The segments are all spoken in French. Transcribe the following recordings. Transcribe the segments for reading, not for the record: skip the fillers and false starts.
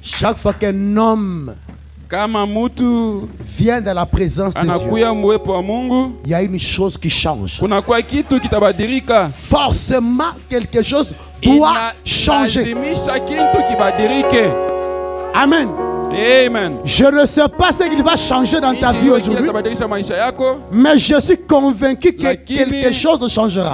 Chaque fois qu'un homme vient dans la présence de Dieu, il y a une chose qui change. Forcément, quelque chose doit changer. Amen. Amen. Je ne sais pas ce qu'il va changer dans ta vie aujourd'hui, mais je suis convaincu que quelque chose changera.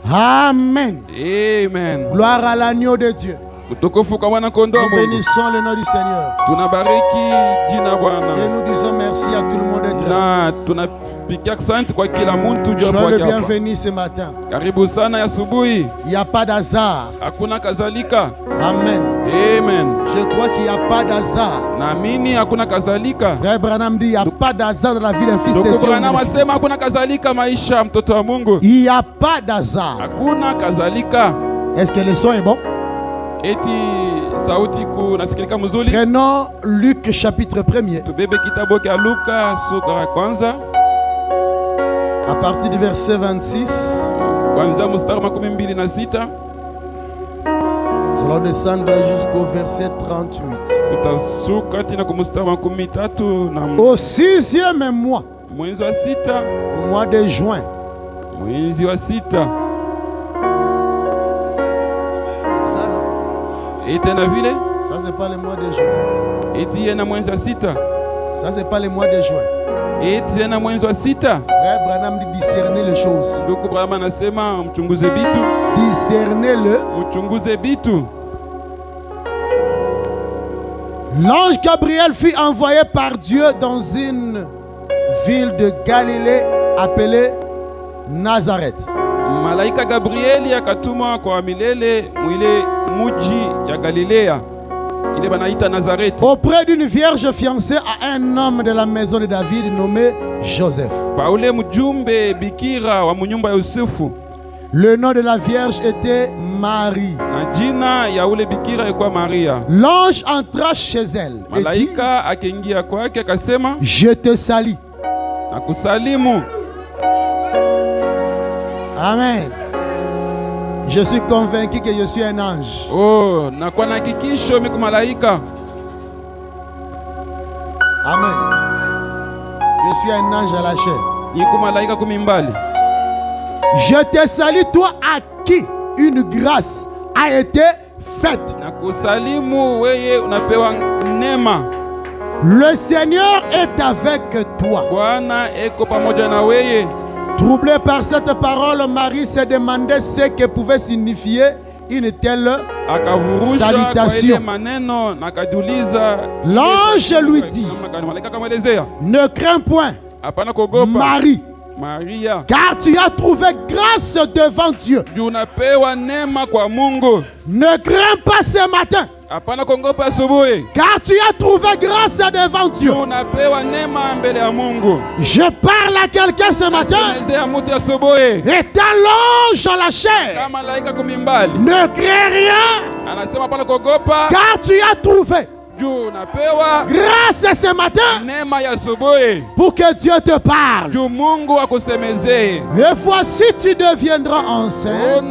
Amen. Amen. Gloire à l'agneau de Dieu. Nous bénissons le nom du Seigneur. Et nous disons merci à tout le monde d'être là. Sois le bienvenu ce matin. Il n'y a pas d'hasard. Amen. Amen. Je crois qu'il n'y a pas d'hasard. Frère Branham dit il n'y a pas d'hasard dans la vie d'un fils de Dieu. Il n'y a pas d'hasard. Est-ce que le son est bon? Prenons Luc chapitre 1er. À partir du verset 26. Nous allons descendre jusqu'au verset 38. Au 6e mois, au mois de juin, ça c'est pas le mois de juin. Ça c'est pas le mois de juin. Frère Branham dit discerner les choses. Discerner-le. L'ange Gabriel fut envoyé par Dieu dans une ville de Galilée appelée Nazareth. Malaika Gabriel yakatuma kwa milele mwile muji ya Galilea ile banaita Nazareth, auprès d'une vierge fiancée à un homme de la maison de David nommé Joseph. Paule mjumbe bikira wa munyumba ya Yusufu. Le nom de la vierge était Marie. Na jina ya ule bikira ilikuwa Maria. L'ange entra chez elle. Malaika akaingia kwake akasema, je te salue. Nakusalimu. Amen. Je suis convaincu que je suis un ange. Oh, nakuwa na hakikisho mimi malaika. Amen. Je suis un ange à la chair. Niko malaika kumimbali. Je te salue toi à qui une grâce a été faite. Nakusalimu weye unapewa neema. Le Seigneur est avec toi. Bwana eko pamoja na weye. Troublé par cette parole, Marie se demandait ce que pouvait signifier une telle salutation. L'ange lui dit, ne crains point, Marie, car tu as trouvé grâce devant Dieu. Ne crains pas ce matin, car tu as trouvé grâce devant Dieu. Je parle à quelqu'un ce matin. Étant l'ange à la chair, ne crains rien, car tu as trouvé grâce ce matin pour que Dieu te parle. Et voici tu deviendras enceinte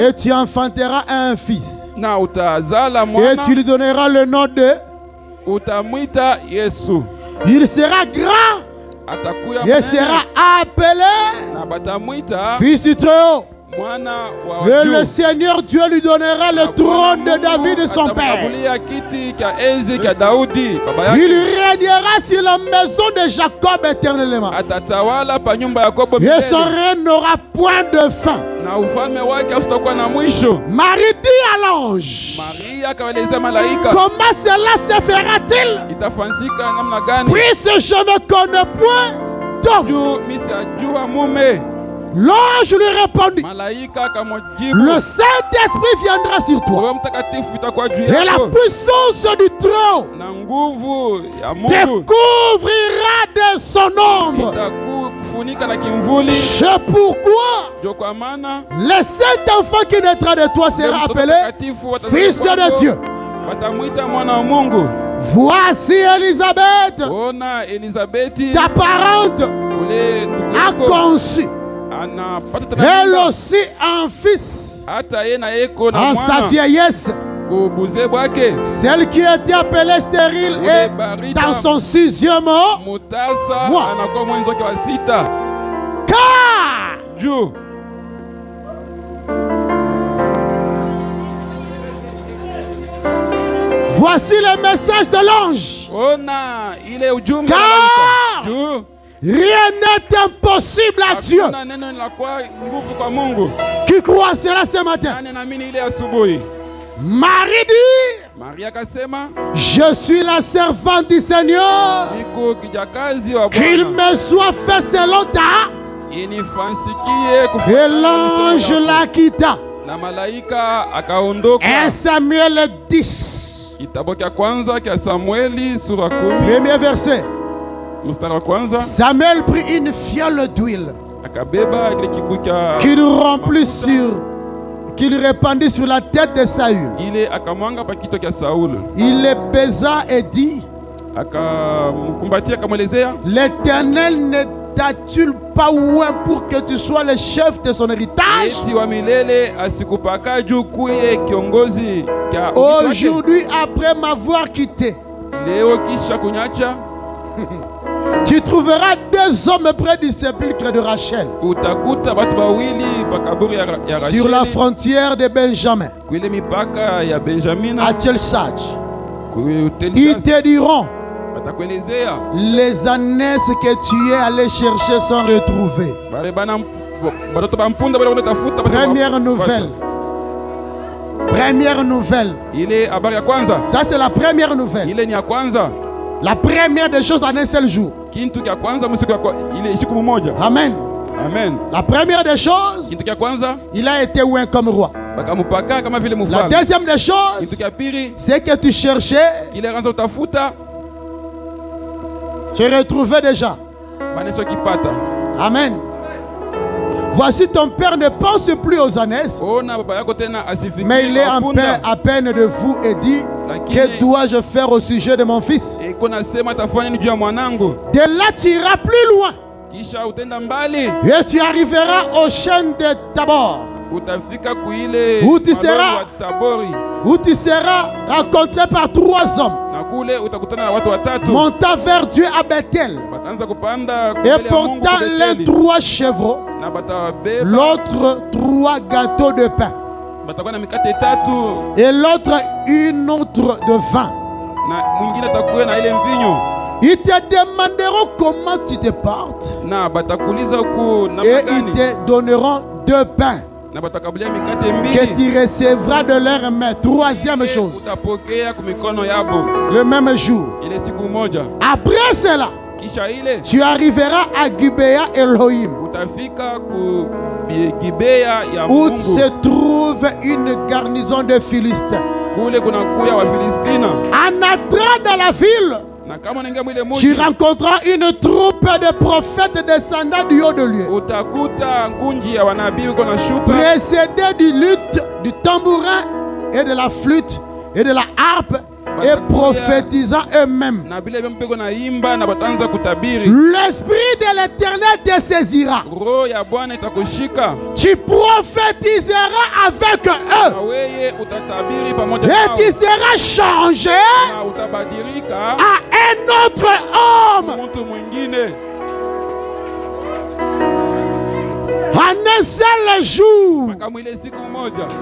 et tu enfanteras un fils. Et tu lui donneras le nom de il sera grand et sera appelé fils du Très-Haut. Et le Seigneur Dieu lui donnera le trône de David son père. Il régnera sur la maison de Jacob éternellement. Et son règne n'aura point de fin. Marie dit à l'ange, comment cela se fera-t-il? Puisque je ne connais point d'homme. L'ange lui répondit, le Saint-Esprit viendra sur toi et la puissance du trône te couvrira de son ombre. C'est pourquoi le Saint-Enfant qui naîtra de toi sera appelé Fils de Dieu. Voici Élisabeth, ta parente, a conçu elle aussi un fils en sa vieillesse, celle qui était appelée stérile est dans son 6e mois. Car voici le message de l'ange. Car rien n'est impossible à Dieu. Qui croit cela ce matin? Marie dit, je suis la servante du Seigneur, qu'il me soit fait selon ta. Et l'ange la quitta. 1 Samuel 10. Premier verset. Samuel prit une fiole d'huile qu'il répandit sur la tête de Saül. Il le baisa et dit, l'Éternel ne t'a-t-il pas oint pour que tu sois le chef de son héritage? Aujourd'hui, après m'avoir quitté, tu trouveras 2 hommes près du sépulcre de Rachel, sur la frontière de Benjamin, à Tchelsach. Ils te diront, les ânesses que tu es allé chercher sont retrouvées. Première nouvelle. Première nouvelle. Ça, c'est la première nouvelle. La première des choses en un seul jour. Amen. Amen. La première des choses, il a été oint comme roi. La deuxième des choses, c'est que tu cherchais, tu retrouvais déjà. Amen. Voici ton père ne pense plus aux ânesses, mais il est en paix à peine de vous et dit, que dois-je faire au sujet de mon fils? De là tu iras plus loin et tu arriveras au chêne de Tabor, où tu seras rencontré par 3 hommes montant vers Dieu à Bethel, et portant l'un 3 chevreaux, l'autre 3 gâteaux de pain, et l'autre une autre de vin. Ils te demanderont comment tu te portes, et ils te donneront 2 pains que tu recevras de leurs mains. 3e chose, le même jour. Après cela, tu arriveras à Gibea Elohim, où se trouve une garnison de Philistins. En entrant dans la ville, tu rencontreras une troupe de prophètes descendant du haut de lieu, précédés du luth, du tambourin et de la flûte et de la harpe, et prophétisant eux-mêmes. L'Esprit de l'Éternel te saisira. Tu prophétiseras avec eux, et tu seras changé à un autre homme. En un seul jour,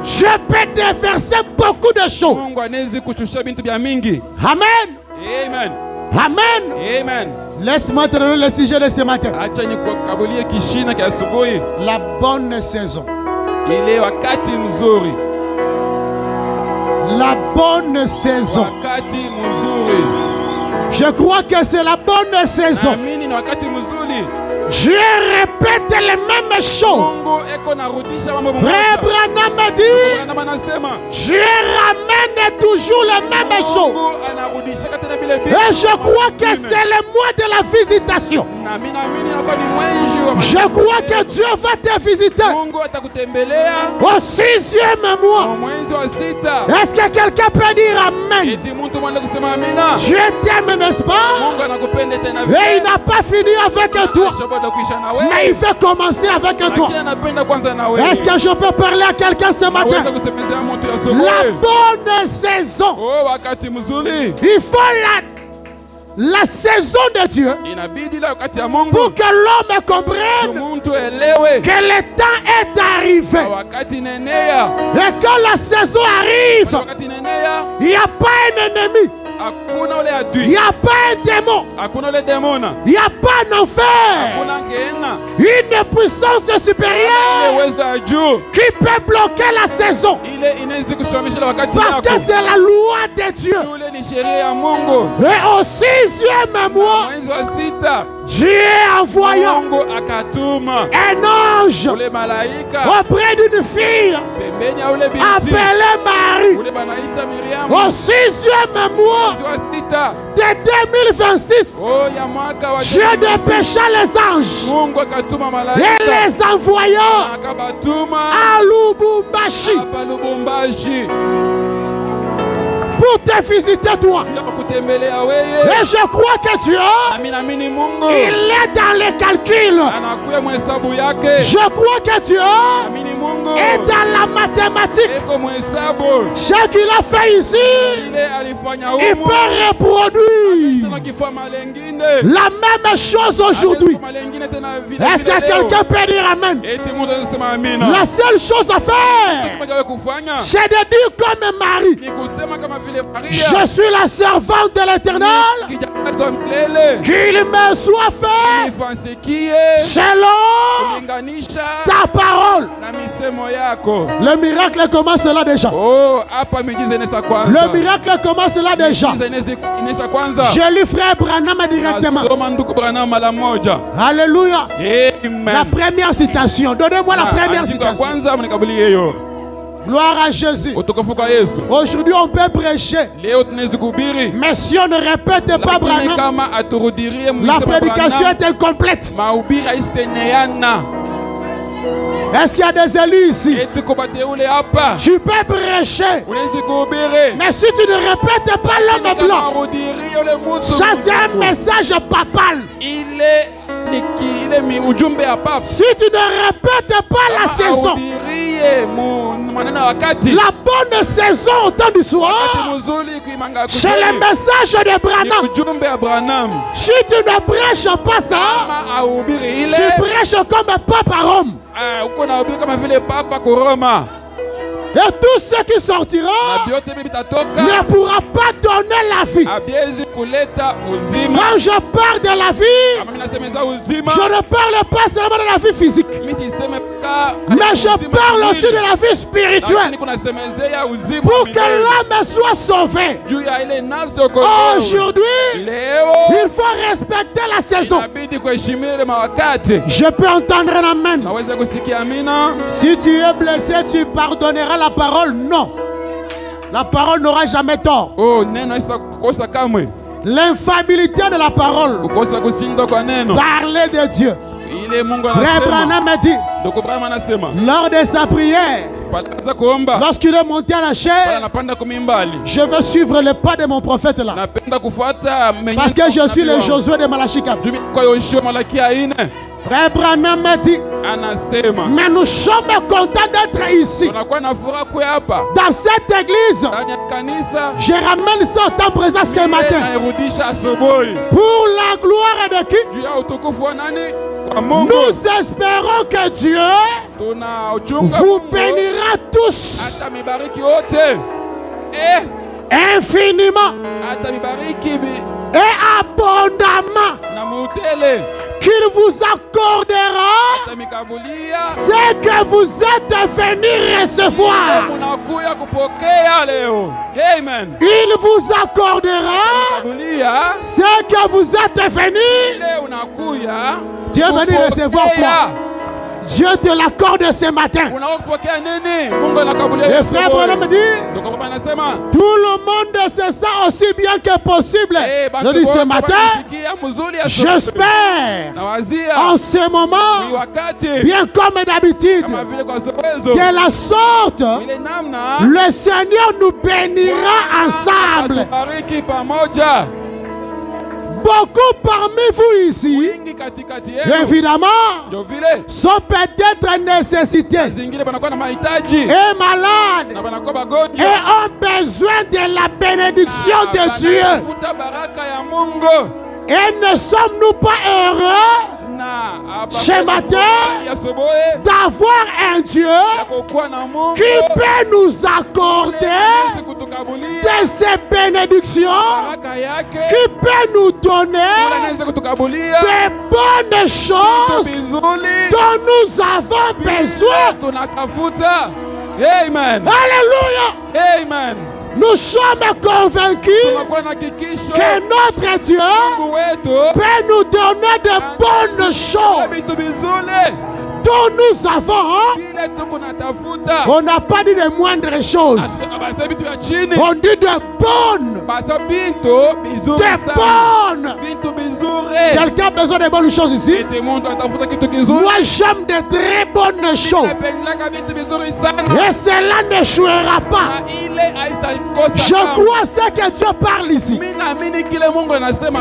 je peux déverser beaucoup de choses. Amen. Amen. Amen. Amen. Laisse-moi te donner le sujet de ce matin. La bonne saison. La bonne saison. Je crois que c'est la bonne saison. Dieu répète les mêmes choses. Frère Branham me dit, Dieu ramène toujours les mêmes choses. Et je crois que c'est le mois de la visitation. Je crois que Dieu va te visiter au 6e mois. Est-ce que quelqu'un peut dire Amen? Dieu t'aime, n'est-ce pas? Et il n'a pas fini avec toi, mais il veut commencer avec toi. Est-ce que je peux parler à quelqu'un ce matin? La bonne saison. Il faut la saison de Dieu pour que l'homme comprenne que le temps est arrivé. Et quand la saison arrive, il n'y a pas un ennemi, il n'y a pas un démon, il n'y a pas un enfer, une puissance supérieure qui peut bloquer la saison, parce que c'est la loi de Dieu. Et au 6e mois, Dieu est envoyant un ange auprès d'une fille appelée Marie. Au 6e mois de 2026, Dieu dépêcha les anges et les envoya à Lubumbashi pour te visiter toi. Et je crois que Dieu, il est dans les calculs. Je crois que Dieu est dans la mathématique. Ce qu'il a fait ici, il peut reproduire la même chose aujourd'hui. Est-ce que quelqu'un peut dire Amen? La seule chose à faire, c'est de dire comme Marie: je suis la servante de l'Éternel, qu'il me soit fait selon ta parole. Le miracle commence là déjà. Le miracle commence là déjà. Je lis frère Branham directement. Alléluia. La première citation. Donnez-moi la première citation. Gloire à Jésus. Aujourd'hui on peut prêcher, mais si on ne répète pas Branham, la prédication est incomplète. Est-ce qu'il y a des élus ici? Tu peux prêcher, mais si tu ne répètes pas l'homme blanc, ça c'est un message papal. Si tu ne répètes pas la saison, la bonne saison au temps du soir, c'est le message de Branham. Si tu ne prêches pas ça, tu prêches comme Papa Rome. Et tout ce qui sortira ne pourra pas donner la vie. Quand je parle de la vie, je ne parle pas seulement de la vie physique, mais je parle aussi de la vie spirituelle, pour que l'homme soit sauvé. Aujourd'hui, il faut respecter la saison. Je peux entendre un amen. Si tu es blessé, tu pardonneras la parole. Non, la parole n'aura jamais tort. L'infaillibilité de la parole, parler de Dieu. Frère Branham a dit, lors de sa prière, lorsqu'il est monté à la chair, je veux suivre le pas de mon prophète là, parce que je suis le Josué de Malachi 4. Frère Branham a dit, mais nous sommes contents d'être ici, dans cette église. Je ramène ça au temps présent ce matin, pour la gloire de qui? Nous espérons que Dieu vous bénira tous infiniment et abondamment, qu'il vous accordera ce que vous êtes venus recevoir. Il vous accordera ce que vous êtes venus. Dieu est venu recevoir quoi? Dieu te l'accorde ce matin. Et frère Branham dit, tout le monde sait ça aussi bien que possible. Je dis ce matin, j'espère en ce moment, bien comme d'habitude, de la sorte, le Seigneur nous bénira ensemble. Beaucoup parmi vous ici, évidemment, sont peut-être nécessités et malades et ont besoin de la bénédiction de Dieu. Et ne sommes-nous pas heureux ce matin d'avoir un Dieu qui peut nous accorder de ses bénédictions, qui peut nous donner de bonnes choses dont nous avons besoin. Amen. Alléluia. Amen. Nous sommes convaincus que notre Dieu peut nous donner de bonnes choses dont nous avons. On n'a pas dit de moindres choses. On dit de bonnes. De bonnes. Quelqu'un a besoin de bonnes choses ici? Moi j'aime de très bonnes choses. Et cela n'échouera pas. Je crois ce que Dieu parle ici.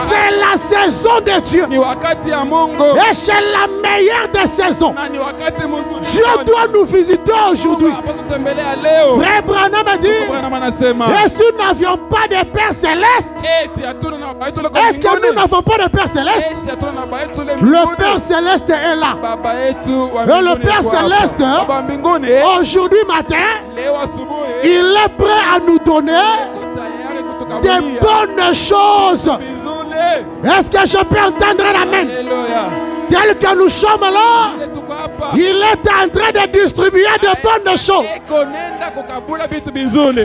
C'est la saison de Dieu. Et c'est la meilleure des saisons. Dieu doit nous visiter aujourd'hui. Frère Branham a dit, et si nous n'avions pas de Père Céleste, est-ce que nous n'avons pas de Père Céleste? Le Père Céleste est là. Et le Père Céleste, aujourd'hui matin, il est prêt à nous donner des bonnes choses. Est-ce que je peux entendre l'amen? Tel que nous sommes là, il est en train de distribuer de bonnes choses.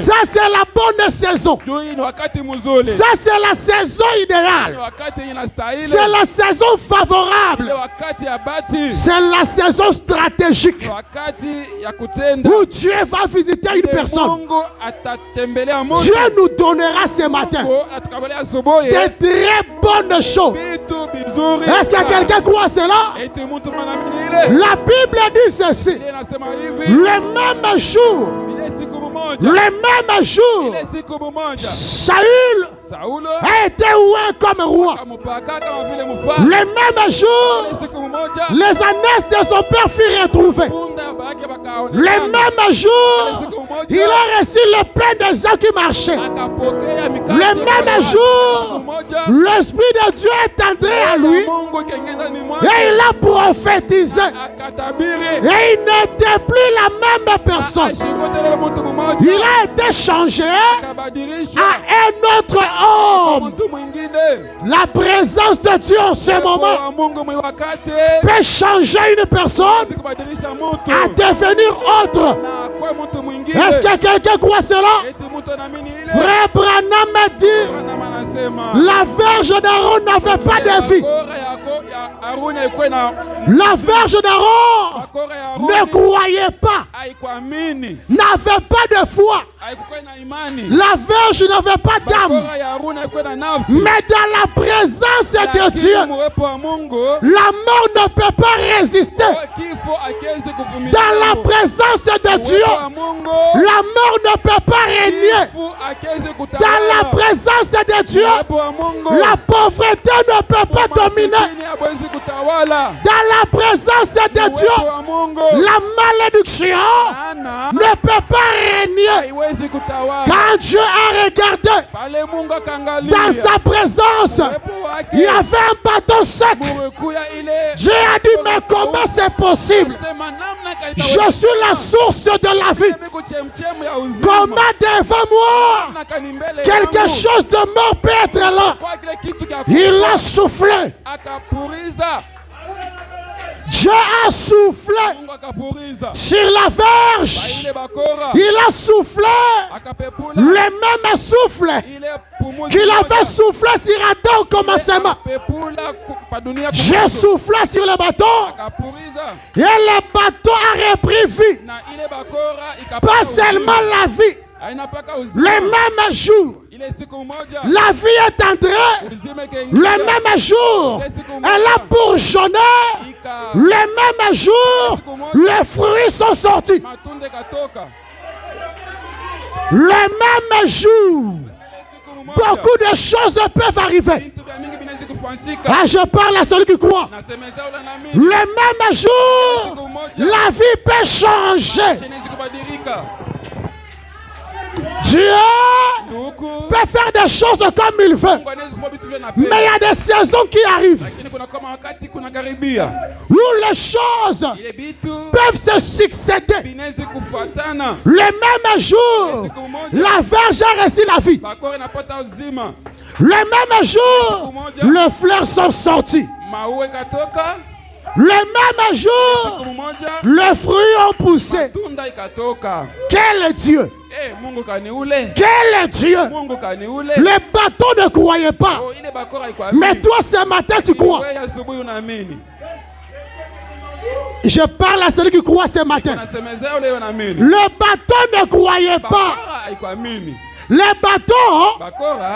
Ça c'est la bonne saison. Ça c'est la saison idéale. C'est la saison favorable. C'est la saison stratégique où Dieu va visiter une personne. Dieu nous donnera ce matin de très bonnes choses. Est-ce que quelqu'un croit cela? La Bible dit ceci. Le même jour, Saül a été oué comme roi. Le même jour, les ânesses de son père furent retrouvées. Le même jour, il a reçu le pain des gens qui marchaient. Le même jour, l'Esprit de Dieu est entré à lui et il a prophétisé. Et il n'était plus la même personne. Il a été changé à un autre homme. La présence de Dieu en ce moment peut changer une personne à devenir autre. Est-ce que quelqu'un croit cela? Frère Branham m'a dit, la verge d'Aaron n'avait pas de vie. La verge d'Aaron ne croyait pas, n'avait pas de foi. La verge n'avait pas d'âme. Mais dans la présence de Dieu, la mort ne peut pas résister. Dans la présence de Dieu, la mort ne peut pas régner. Dans la présence de Dieu, la pauvreté ne peut pas dominer. Dans la présence de Dieu, la malédiction ne peut pas régner. Quand Dieu a regardé dans sa présence, il y avait un bâton sec. Dieu a dit, mais comment c'est possible? Je suis la source de la vie. Comment devant moi quelque chose de mort peut être là? Il a soufflé. Dieu a soufflé sur la verge. Il a soufflé le même souffle qu'il avait soufflé sur Adam au commencement. Dieu souffla sur le bâton et le bâton a repris vie. Pas seulement la vie, Le même jour, la vie est entrée. Le même jour, elle a bourgeonné. Le même jour, les fruits sont sortis. Le même jour, beaucoup de choses peuvent arriver. Ah, je parle à celui qui croit. Le même jour, la vie peut changer. Dieu peut faire des choses comme il veut. Mais il y a des saisons qui arrivent où les choses peuvent se succéder. Le même jour, la verge a reçu la vie. Le même jour, les fleurs sont sorties. Le même jour, les fruits ont poussé. Quel est Dieu? Quel est Dieu? Les bateaux ne croyaient pas. Mais toi, ce matin, tu crois. Je parle à celui qui croit ce matin. Le bateau ne croyait pas. Les bateaux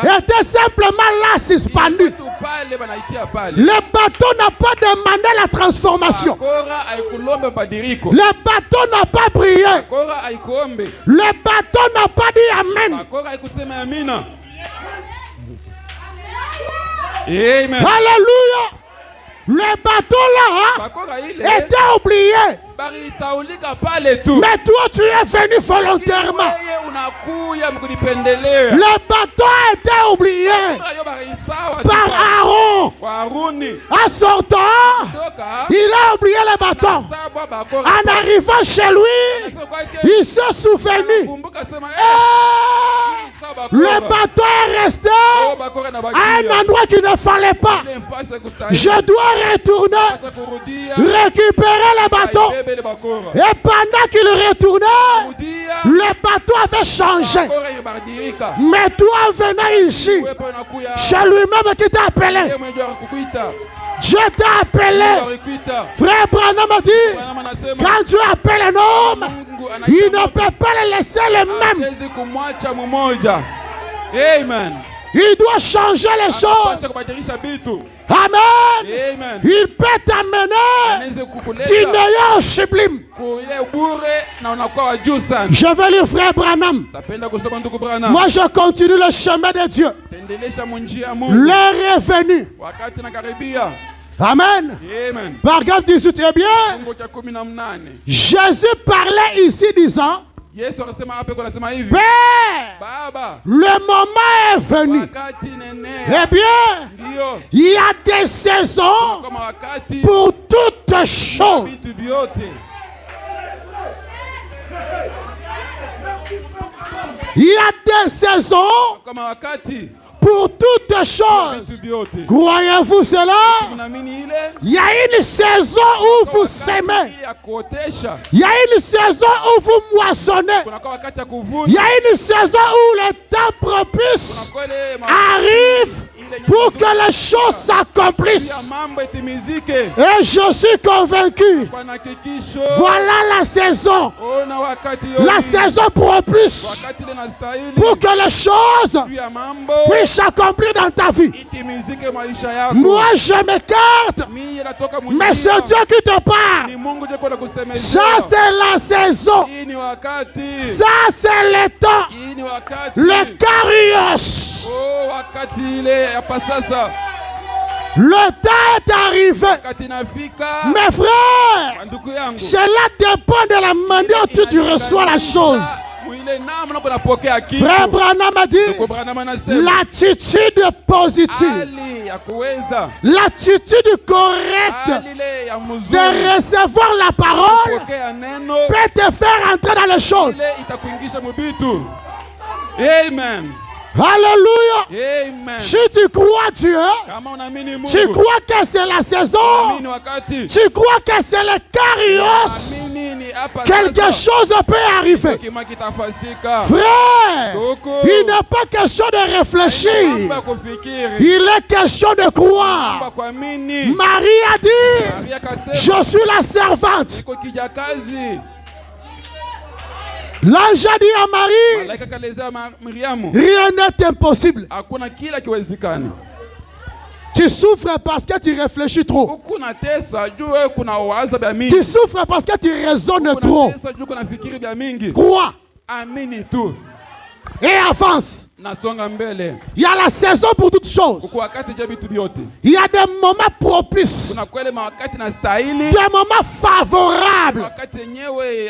étaient simplement là, suspendus. Le bateau n'a pas demandé la transformation. Le bateau n'a pas prié. Le bateau n'a pas dit Amen. Amen. Alléluia. Le bateau là était oublié. Mais toi tu es venu volontairement. Le bateau a été oublié par Aaron. En sortant, il a oublié le bateau. En arrivant chez lui, il s'est souvenu. Le bateau est resté à un endroit qu'il ne fallait pas. Je dois retourner, récupérer le bateau. Et pendant qu'il retournait, le bateau avait changé. Mais toi venant ici, c'est lui-même qui t'a appelé. Dieu t'a appelé. Frère Branham a dit, quand Dieu appelle un homme, il ne peut pas le laisser le même. Amen. Il doit changer les choses. Amen. Il peut t'amener du néant au sublime. Je vais lire frère Branham. Moi je continue le chemin de Dieu. L'heure est venue. Amen. Paragraphe 18. Eh bien, Jésus parlait ici disant, Père, le moment est venu. Eh bien, il y a des saisons pour toutes choses. Il y a des saisons pour toutes choses. Croyez-vous cela? Il y a une saison où vous s'aimez. Il y a une saison où vous moissonnez. Il y a une saison où le temps propice arrive pour que les choses s'accomplissent. Et je suis convaincu, voilà la saison. La saison propice pour que les choses puissent s'accomplir dans ta vie. Moi je m'écarte, mais c'est Dieu qui te parle. Ça c'est la saison. Ça c'est le temps. Le Kairos. Le temps est arrivé. Mes frères, cela dépend de la manière dont tu reçois la chose. Frère Branham a dit l'attitude positive, l'attitude correcte de recevoir la parole peut te faire entrer dans les choses. Amen. Alléluia. Amen. Si tu crois Dieu, tu crois que c'est la saison, tu crois que c'est le Kairos, quelque chose peut arriver. Frère, il n'est pas question de réfléchir, il est question de croire. Marie a dit, je suis la servante. L'ange a dit à Marie, rien n'est impossible. Tu souffres parce que tu réfléchis trop. Tu souffres parce que tu raisonnes trop. Crois. Et avance. Il y a la saison pour toutes choses. Il y a des moments propices. Des moments favorables. Et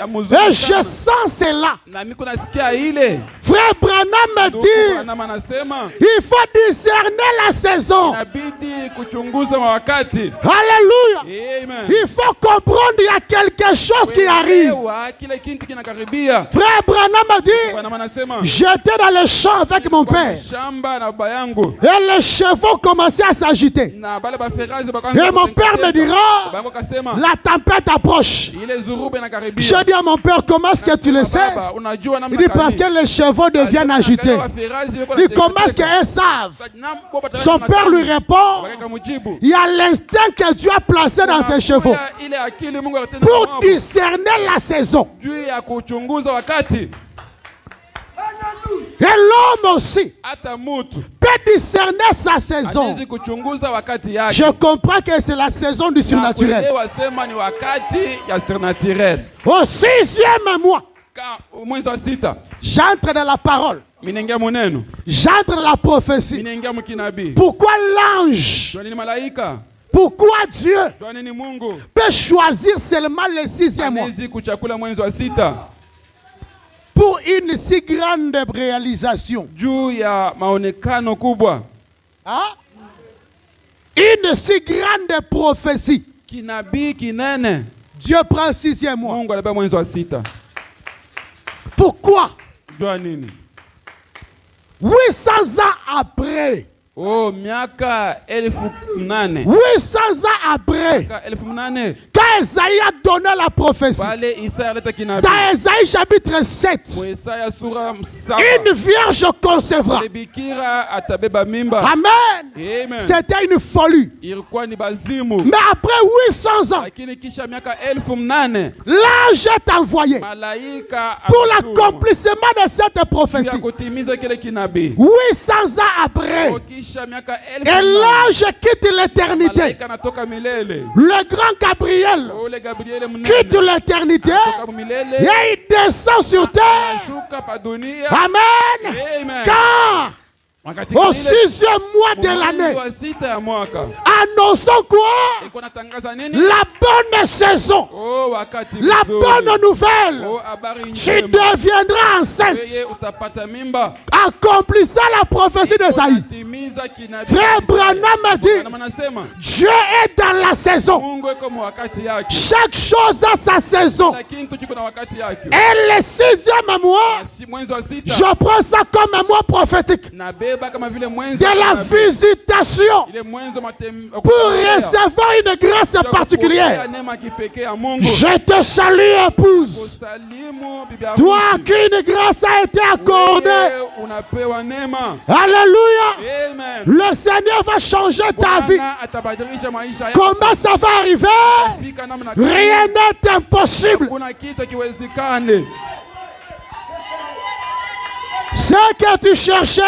je sens cela. Frère Branham me dit, il faut discerner la saison. Alléluia. Il faut comprendre qu'il y a quelque chose qui arrive. Frère Branham me dit, j'étais dans le champ avec mon père. Et les chevaux commençaient à s'agiter. Et mon père me dira, la tempête approche. Je dis à mon père, comment est-ce que tu le sais? Il dit, parce que les chevaux deviennent agités. Il dit, comment est-ce qu'ils savent? Son père lui répond, il y a l'instinct que Dieu a placé dans ses chevaux pour discerner la saison. Et l'homme aussi peut discerner sa saison. Je comprends que c'est la saison du surnaturel. Au 6e mois, j'entre dans la parole. J'entre dans la prophétie. Pourquoi l'ange? Pourquoi Dieu peut choisir seulement le 6e mois pour une si grande réalisation? Une si grande prophétie. Dieu prend 6e mois. Pourquoi? 800 ans après. 800 ans après, quand Esaïe a donné la prophétie, dans Esaïe chapitre 7, une vierge concevra. Amen. C'était une folie. Mais après 800 ans, l'ange est envoyé pour l'accomplissement de cette prophétie. 800 ans après, et l'ange quitte l'éternité. Le grand Gabriel quitte l'éternité et il descend sur terre. Amen. Quand? Au 6e mois de l'année, annonçons quoi? La bonne saison, la bonne nouvelle. Tu deviendras enceinte, accomplissant la prophétie d'Esaïe. Frère Branham m'a dit, Dieu est dans la saison. Chaque chose a sa saison. Et le 6e mois, je prends ça comme un mois prophétique de la visitation pour recevoir une grâce particulière. Je te salue, épouse. Toi qu'une grâce a été accordée. Alléluia. Le Seigneur va changer ta vie. Comment ça va arriver? Rien n'est impossible. Ce que tu cherchais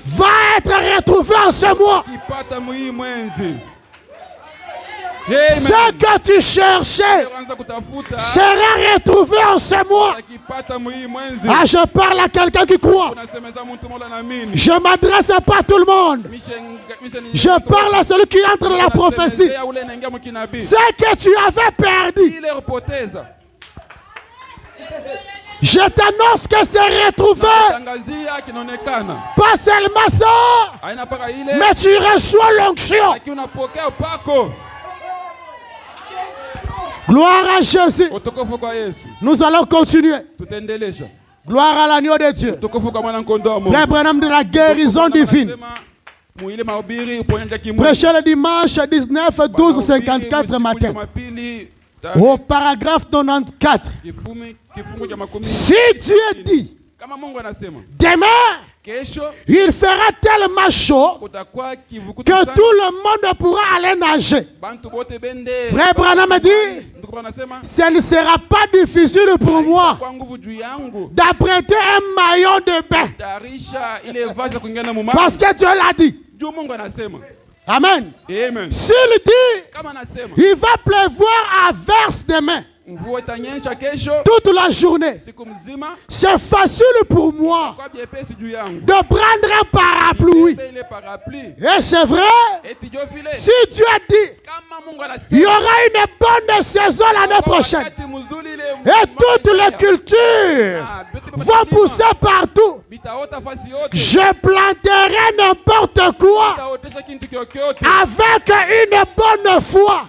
va être retrouvé en ce mois. Ce que tu cherchais sera retrouvé en ce mois. Ah, je parle à quelqu'un qui croit. Je ne m'adresse pas à tout le monde. Je parle à celui qui entre dans la prophétie. Ce que tu avais perdu, je t'annonce que c'est retrouvé. Pas seulement ça, mais tu reçois l'onction. Gloire à Jésus. Nous allons continuer. Gloire à l'agneau de Dieu. Frère Branham de la guérison divine. Prêchez le dimanche 19, 12, 54 matin. Au paragraphe 94. Si Dieu dit, demain, il fera tellement chaud que tout le monde pourra aller nager. Frère Branham me dit, ce ne sera pas difficile pour moi d'apprêter un maillot de bain. Parce que Dieu l'a dit. Amen. S'il dit, il va pleuvoir à verse demain. Toute la journée. C'est facile pour moi de prendre un parapluie. Et c'est vrai, si Dieu a dit, il y aura une bonne saison l'année prochaine. Et toutes les cultures vont pousser partout. Je planterai n'importe quoi avec une bonne foi.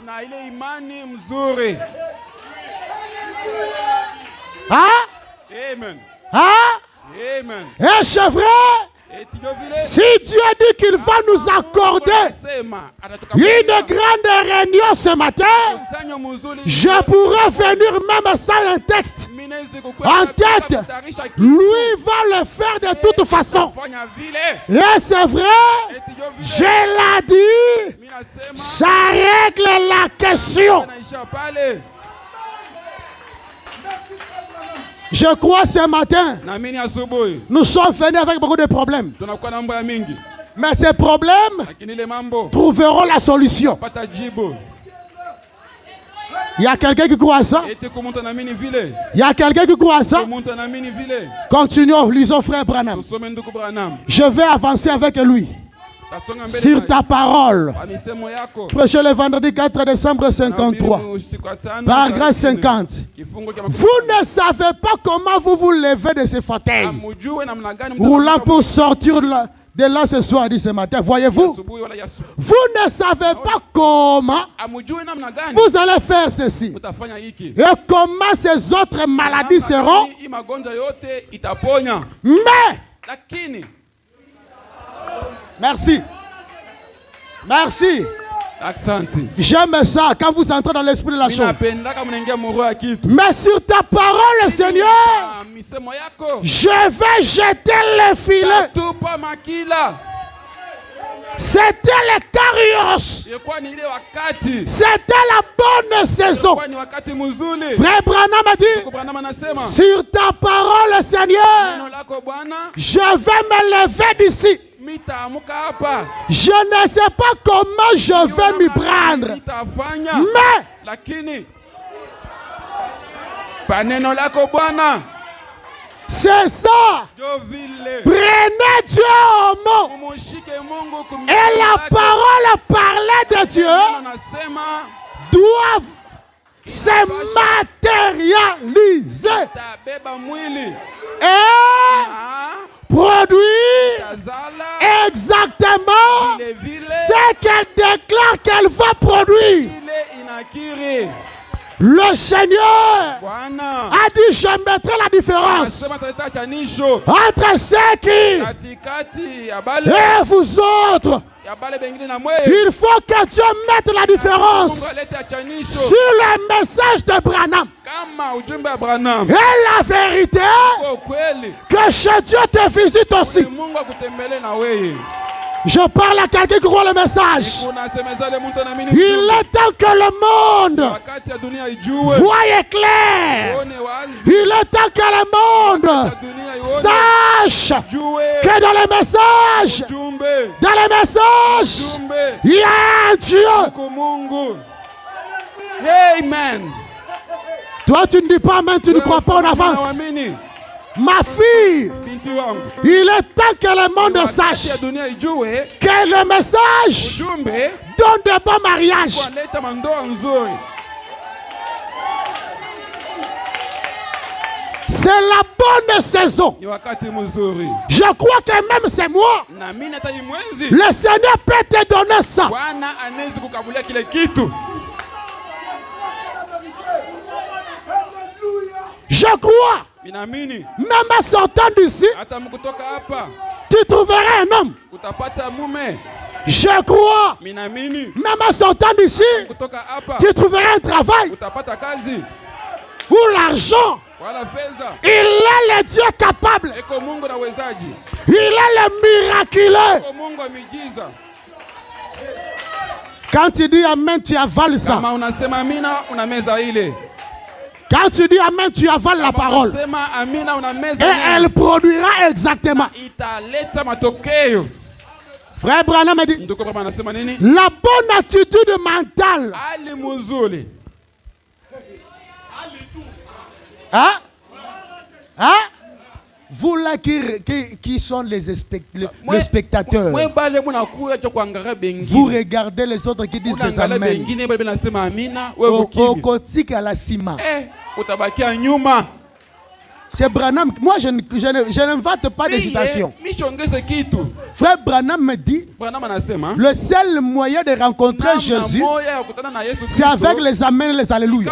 Hein? Amen. Hein? Amen. Et c'est vrai, si Dieu dit qu'il va nous accorder une grande réunion ce matin, je pourrais venir même sans un texte en tête. Lui va le faire de toute façon. Et c'est vrai, je l'ai dit, ça règle la question. Je crois ce matin, nous sommes venus avec beaucoup de problèmes. Mais ces problèmes trouveront la solution. Il y a quelqu'un qui croit à ça? Il y a quelqu'un qui croit à ça? Continuons, lisons frère Branham. Je vais avancer avec lui sur ta parole. Prêchez le vendredi 4 décembre 53. Paragraphe 50. Vous ne savez pas comment vous vous levez de ce fauteuil roulant pour sortir de là ce soir, dit ce matin. Voyez-vous? Vous ne savez pas comment vous allez faire ceci. Et comment ces autres maladies seront. Mais merci. Merci. J'aime ça quand vous entrez dans l'esprit de la chose. Mais sur ta parole, Seigneur, je vais jeter le filet. C'était le Kairos. C'était la bonne saison. Frère Branham a dit, sur ta parole, Seigneur, je vais me lever d'ici. Je ne sais pas comment je vais m'y prendre. Mais c'est ça. Prenez Dieu au mot. Et la parole parlée de Dieu doit se matérialiser. Et produire exactement ce qu'elle déclare qu'elle va produire. Le Seigneur a dit, je mettrai la différence entre ceux qui et vous autres. Il faut que Dieu mette la différence sur le message de Branham. Et la vérité, que chez Dieu te visite aussi. Je parle à quelqu'un qui croit le message. Il est temps que le monde voie clair. Il est temps que le monde sache que dans le message, il y a un Dieu. Amen. Toi, tu ne dis pas amen, tu ne crois pas en avance. Ma fille, il est temps que le monde sache que le message donne de bons mariages. C'est la bonne saison. Je crois que même c'est moi. Le Seigneur peut te donner ça. Je crois. Même en sortant d'ici, tu trouveras un homme. Je crois. Même en sortant d'ici, tu trouveras un travail où l'argent Il est le Dieu capable. Il est le miraculeux. Quand tu dis Amen, tu avales ça. Quand tu dis Amen, tu avales la parole. Et elle produira exactement. Frère Branham a dit, la bonne attitude mentale. Hein? Hein? Vous là qui sont les spectateurs, vous regardez les autres qui disent des Amen. C'est Branham. Moi, je n'invente pas des citations. Frère Branham me dit, le seul moyen de rencontrer Jésus, c'est avec les Amen et les Alléluia.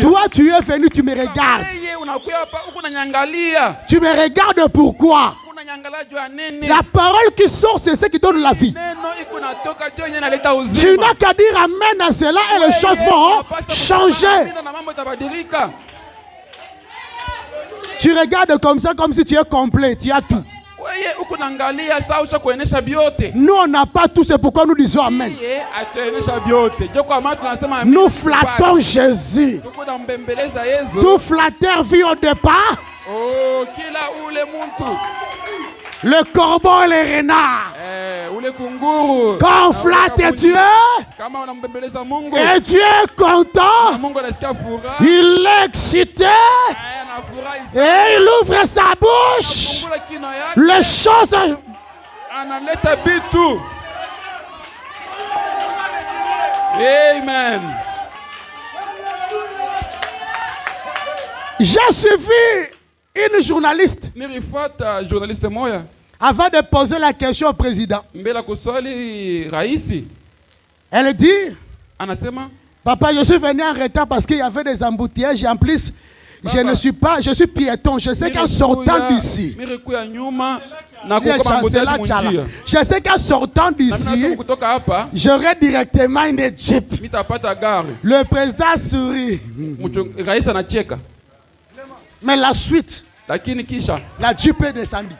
Toi, tu es venu, tu me regardes. Tu me regardes pourquoi? La parole qui sort, c'est ce qui donne la vie. Tu n'as qu'à dire Amen à cela et les choses vont changer. Tu regardes comme ça, comme si tu es complet, tu as tout. Nous, on n'a pas tout, c'est pourquoi nous disons Amen. Nous flattons Jésus. Tout flatteur vit au départ. Le corbeau et les renards. Quand on flatte Dieu, et Dieu est content, il est excité, et il ouvre sa bouche, les choses. Amen. J'ai suivi une journaliste avant de poser la question au président. Elle dit, papa, je suis venu en retard parce qu'il y avait des embouteillages et en plus, je suis piéton. Je sais qu'en sortant d'ici, je sais qu'en sortant d'ici, j'aurai directement une Jeep. Le président sourit. Mais la suite, la Jeep est descendue.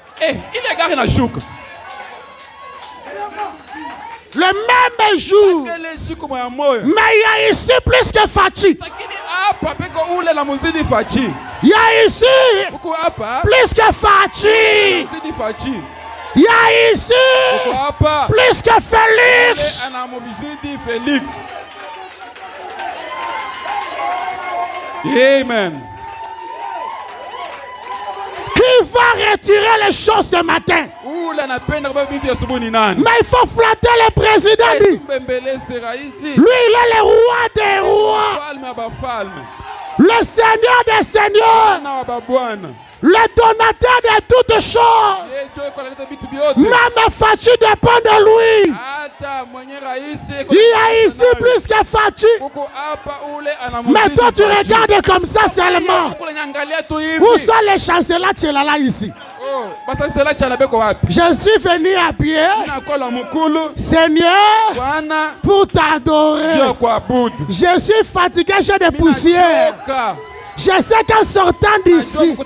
Le même jour, mais il y a ici plus que Fachi. Il y a ici plus que Fachi. Il y a ici plus que Félix. Amen. Qui va retirer les choses ce matin? Mais il faut flatter le président. Lui, il est le roi des rois. Le Seigneur des seigneurs. Le donateur de toutes choses. Même Fachi dépend de lui. Il y a ici plus que Fachi. Mais toi tu regardes comme ça seulement. Où sont les chanceliers Tchelala ici? Je suis venu à pied, Seigneur, pour t'adorer. Je suis fatigué, j'ai des poussières. Je sais qu'en sortant d'ici,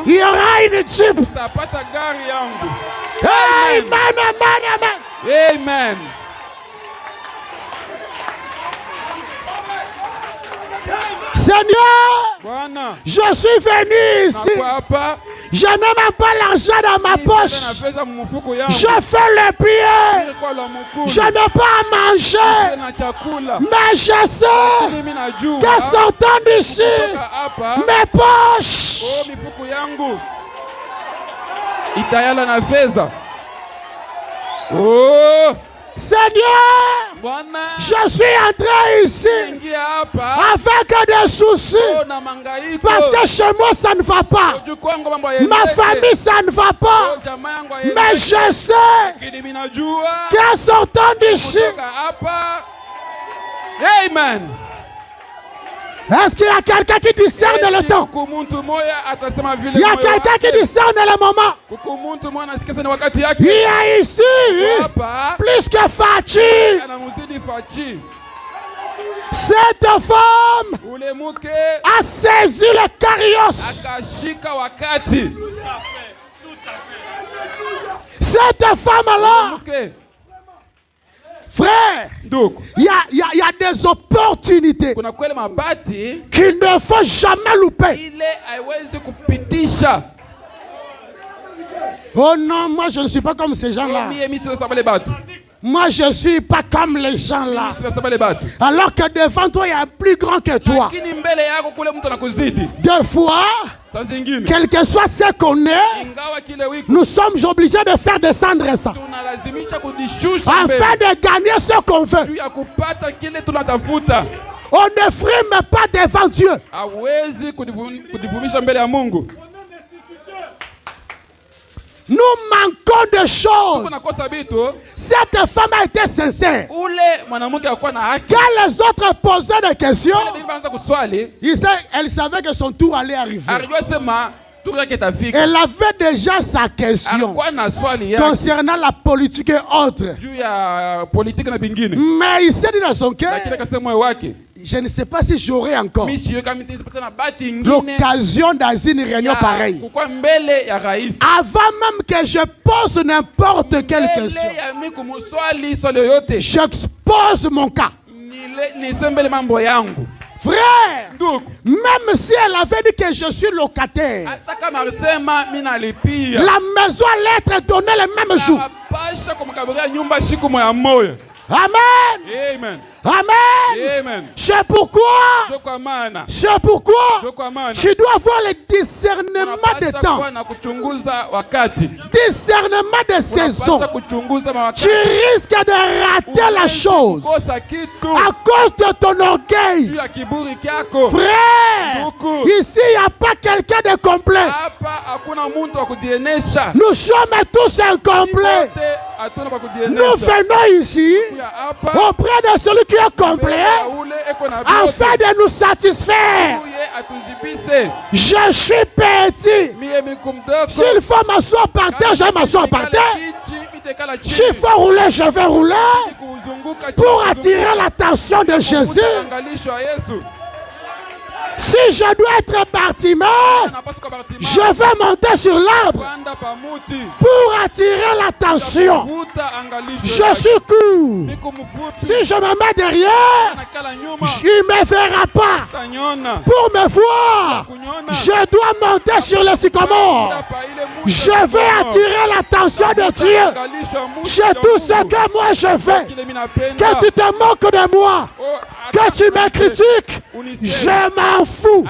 il y aura une Jeep. Amen, amen, amen. Amen. Seigneur, je suis venu ici. Je n'ai même pas l'argent dans ma poche. Je fais le pied. Je n'ai pas à manger. Mais je sais que sortant d'ici, mes poches. Seigneur, je suis entré ici avec des soucis parce que chez moi ça ne va pas, ma famille ça ne va pas, mais je sais qu'en sortant d'ici, Amen. Est-ce qu'il y a quelqu'un qui discerne le temps? Il y a quelqu'un qui discerne le moment. Il y a ici plus que Fachi. Cette femme a saisi le carioc. Cette femme-là, frère, il y a des opportunités qu'il ne faut jamais louper. Oh non, moi je ne suis pas comme ces gens-là. Moi je ne suis pas comme les gens là. Alors que devant toi il y a un plus grand que toi. Deux fois, quel que soit ce qu'on est, nous sommes obligés de faire descendre ça afin de gagner ce qu'on veut. On ne frime pas devant Dieu. Nous manquons de choses. Cette femme a été sincère. Quand les autres posaient des questions, elle savait que son tour allait arriver. Elle avait déjà sa question concernant la politique et autres. Mais il s'est dit dans son cœur, je ne sais pas si j'aurai encore l'occasion dans une réunion pareille. Avant même que je pose n'importe quelle question, j'expose mon cas. Frère, même si elle avait dit que je suis locataire, la maison allait être donnée le même jour. Amen. Amen. Amen. Amen. C'est pourquoi tu dois avoir le discernement de temps, discernement de saison. Tu risques de rater la chose à cause de ton orgueil. Frère, ici il n'y a pas quelqu'un de complet. Nous sommes tous incomplets. Nous venons ici auprès de celui qui est complet afin de nous satisfaire. Je suis petit. S'il faut m'asseoir par terre, je vais m'asseoir par terre. S'il faut rouler, je vais rouler pour attirer l'attention de Jésus. Si je dois être Bartimée, je vais monter sur l'arbre pour attirer l'attention. Je suis court. Si je me mets derrière, il ne me verra pas. Pour me voir, je dois monter sur le sycamore. Je vais attirer l'attention de Dieu. C'est tout ce que moi je fais. Que tu te moques de moi, que tu me critiques, je m'en fous.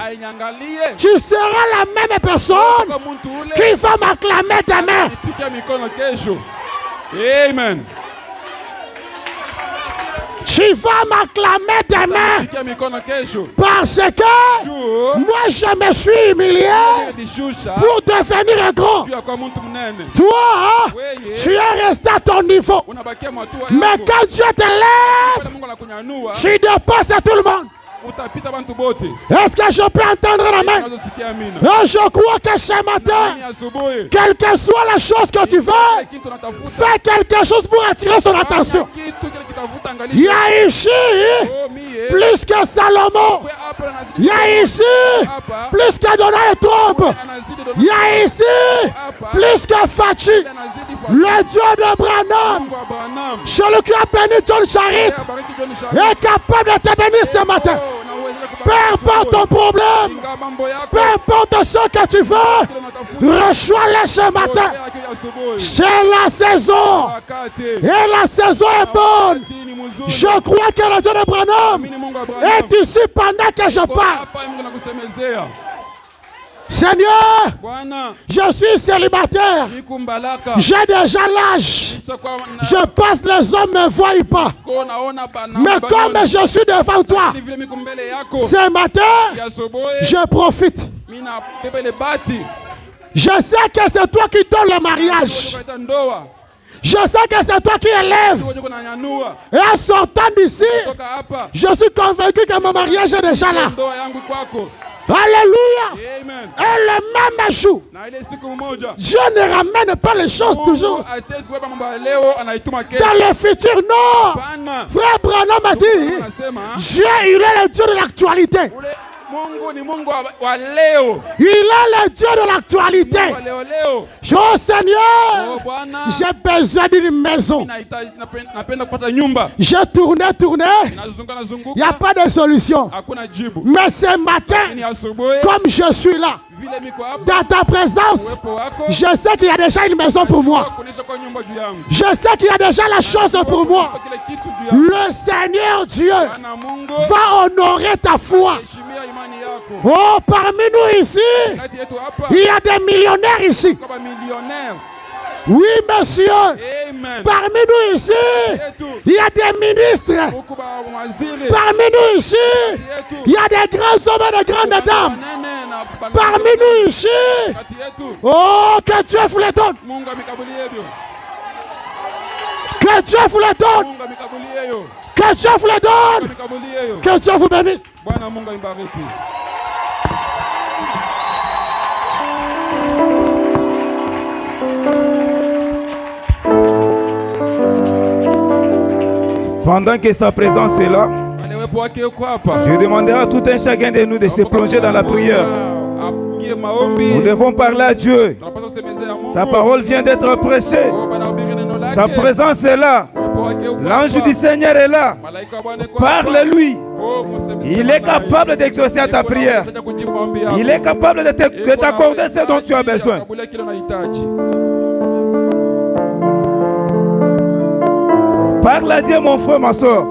Tu seras la même personne qui va m'acclamer demain. Amen. Tu vas m'acclamer demain parce que moi je me suis humilié pour devenir grand. Toi, tu es resté à ton niveau. Mais quand Dieu te lève, tu dépasses tout le monde. Est-ce que je peux entendre la main? Je crois que ce matin, quelle que soit la chose que tu veux, fais quelque chose pour attirer son attention. Il y a ici plus que Salomon. Il y a ici plus que Donald Trump. Il y a ici plus que Fachi. Le Dieu de Branham, celui qui a béni John Charit, est capable de te bénir ce matin. Peu importe ton problème, peu importe ce que tu veux, reçois-le ce matin. C'est la saison. Et la saison est bonne. Je crois que le Dieu de Branham est ici pendant que je parle. Seigneur, je suis célibataire. J'ai déjà l'âge. Je passe, les hommes ne me voient pas. Mais comme je suis devant toi, ce matin, je profite. Je sais que c'est toi qui donnes le mariage. Je sais que c'est toi qui élèves. Et en sortant d'ici, je suis convaincu que mon mariage est déjà là. Alléluia. Amen. Et le même jour, Na ile siku moja. Dieu ne ramène pas les choses toujours dans le futur. Non. Frère Branham a dit, Dieu, il est le Dieu de l'actualité. Il est le Dieu de l'actualité. Oh Seigneur, j'ai besoin d'une maison. J'ai tourné. Il n'y a pas de solution. Mais ce matin, comme je suis là, dans ta présence, je sais qu'il y a déjà une maison pour moi. Je sais qu'il y a déjà la chose pour moi. Le Seigneur Dieu va honorer ta foi. Oh, parmi nous ici, il y a des millionnaires ici. Oui, monsieur. Parmi nous ici, il y a des ministres. Parmi nous ici, il y a des grands hommes et des grandes dames. Parmi nous ici, oh, que Dieu vous les donne. Que Dieu vous les donne. Que Dieu vous les donne. Que Dieu vous bénisse. Pendant que sa présence est là, je demanderai à tout un chacun de nous de se plonger dans la prière. Nous devons parler à Dieu. Sa parole vient d'être prêchée. Sa présence est là. L'ange du Seigneur est là. Parle-lui. Il est capable d'exaucer ta prière. Il est capable de t'accorder ce dont tu as besoin. Parle à Dieu, mon frère, ma soeur.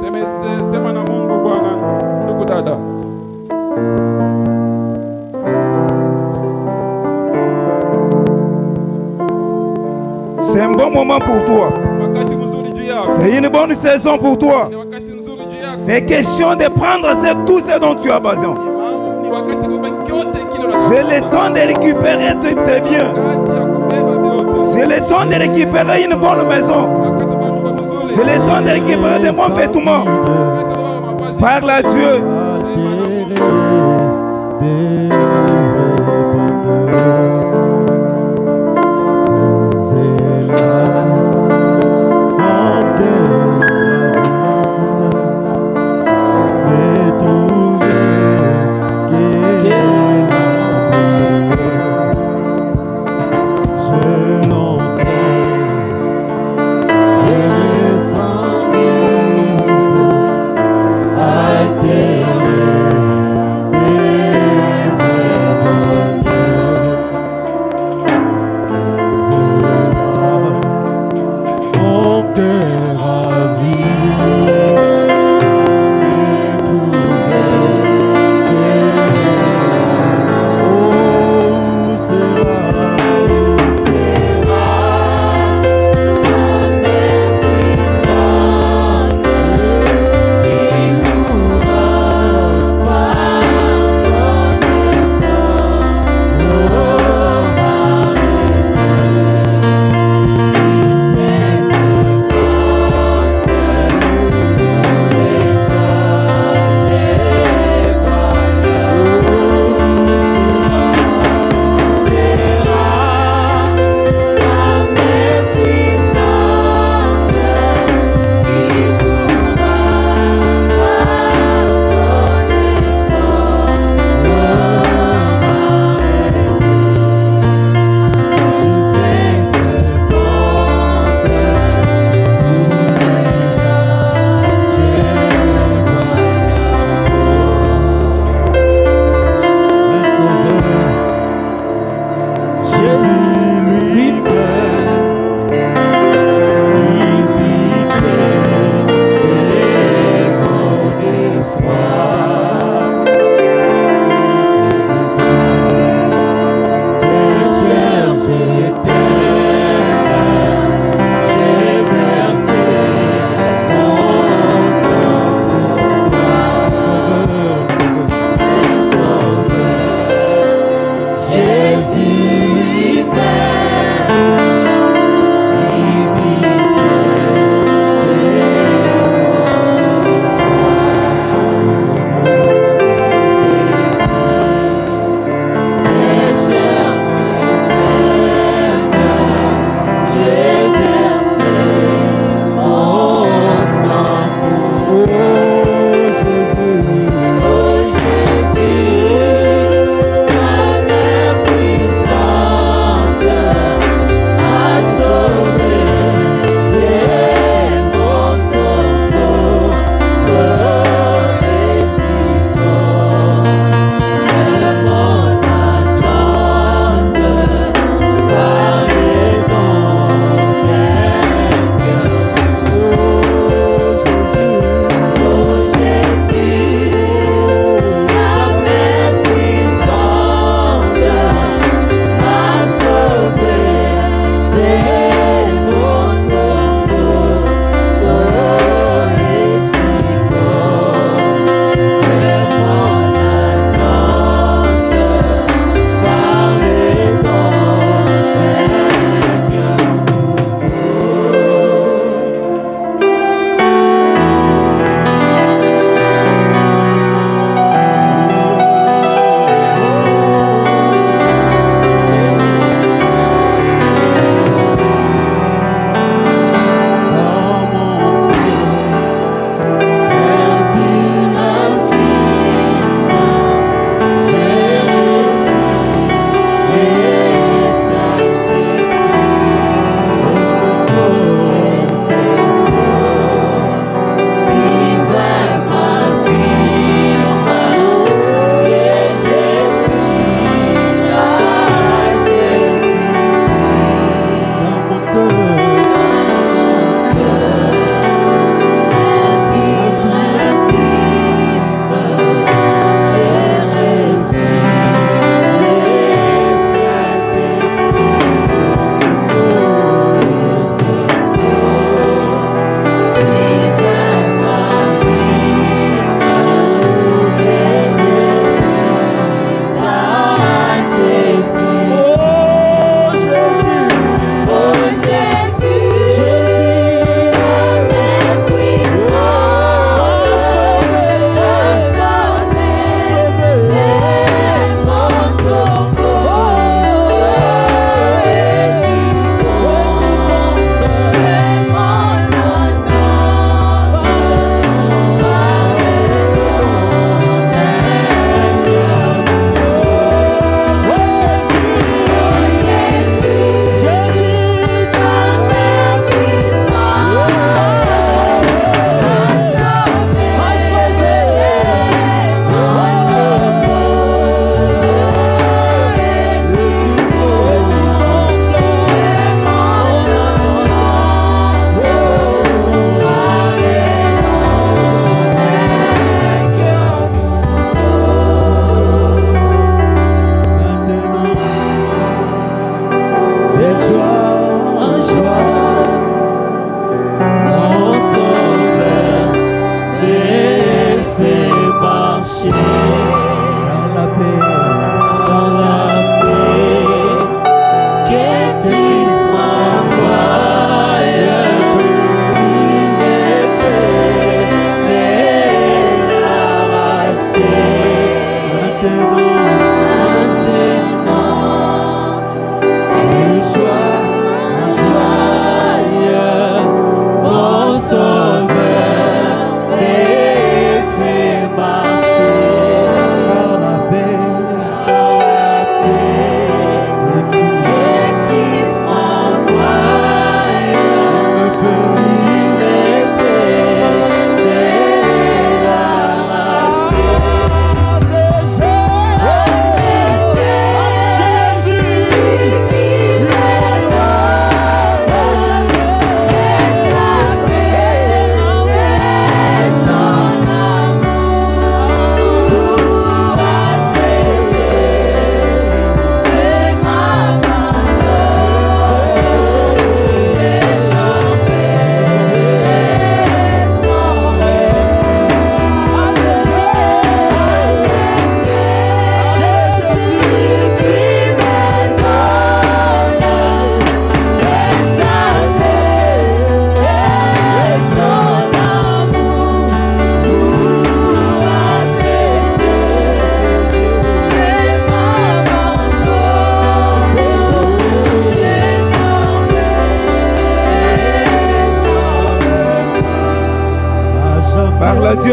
C'est un bon moment pour toi. C'est une bonne saison pour toi. C'est question de prendre tout ce dont tu as besoin. C'est le temps de récupérer tes biens. C'est le temps de récupérer une bonne maison. C'est le temps de récupérer des bons vêtements. Parle à Dieu.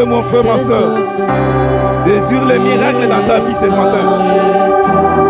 Dieu, mon frère, ma soeur. Désire le miracle dans ta vie ce matin.